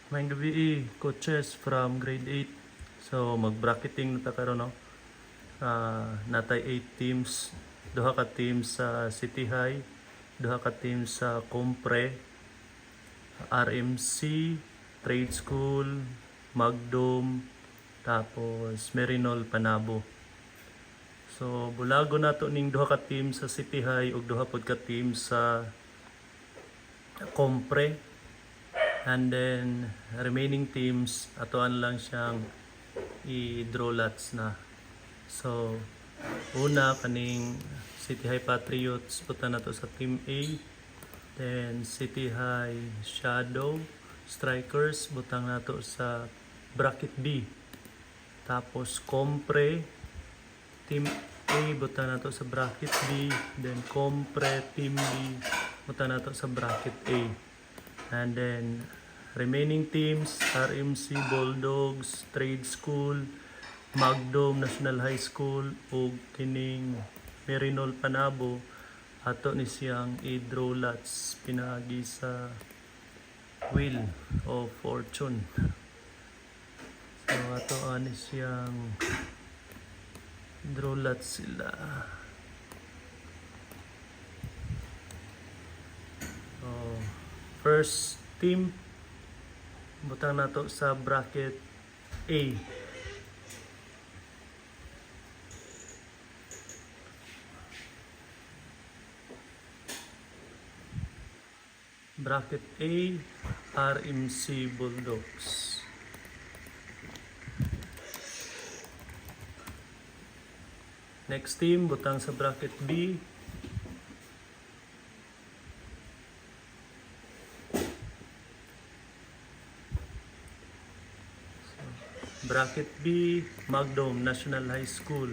Maayong gabi, coaches from grade 8. So mag-bracketing na ta karon, no. Natay 8 teams, duha ka teams sa City High, duha ka teams sa Compre, RMC, Trade School, Magdom, tapos Merinol, Panabo. So bulago nato ning duha ka teams sa City High ug duha pod ka teams sa Compre. And then remaining teams atoan lang siyang i-draw lots na. So una kaning City High Patriots puta na to sa team A. Then City High Shadow Strikers butang nato sa bracket B. Tapos Compre team A butang nato sa bracket B. Then Compre team B butang nato sa bracket A. And then remaining teams, RMC Bulldogs, Trade School, Magdom National High School ug kining Merinol Panabo ato ni siyang i-draw lots pinagi sa Wheel of Fortune. So ato ani siyang draw lots sila. First team butang nato sa bracket A. Bracket A, RMC Bulldogs. Next team butang sa bracket B. Bracket B, Magdom National High School.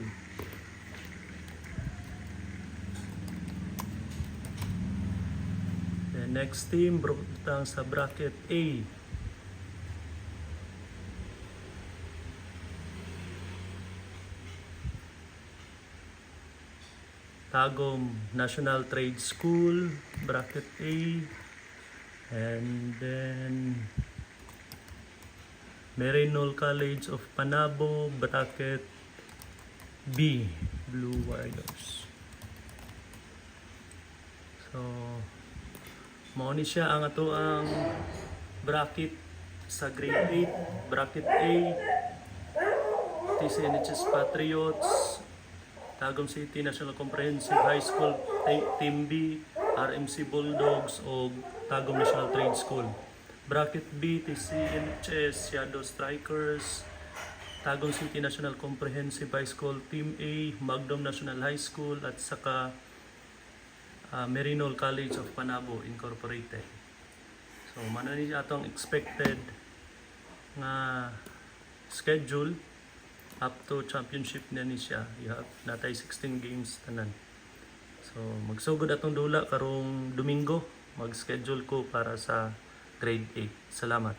The next team butang sa bracket A. Tagum National Trade School, bracket A. And then Merinol College of Panabo, bracket B, Blue Warriors. So, mao ni siya ang ato ang bracket sa grade 8, bracket A, TCNHS Patriots, Tagum City National Comprehensive High School, Team B, RMC Bulldogs o Tagum National Trade School. Bracket B, TCNHS Shadow Strikers, Tagum City National Comprehensive High School, Team A, Magdom National High School, at saka Merinol College of Panabo Incorporated. So, mano ni atong expected nga schedule up to championship na ni siya. Natay 16 games tanan. So, magsugod atong dula karong Domingo, mag-schedule ko para sa grade 8. Salamat.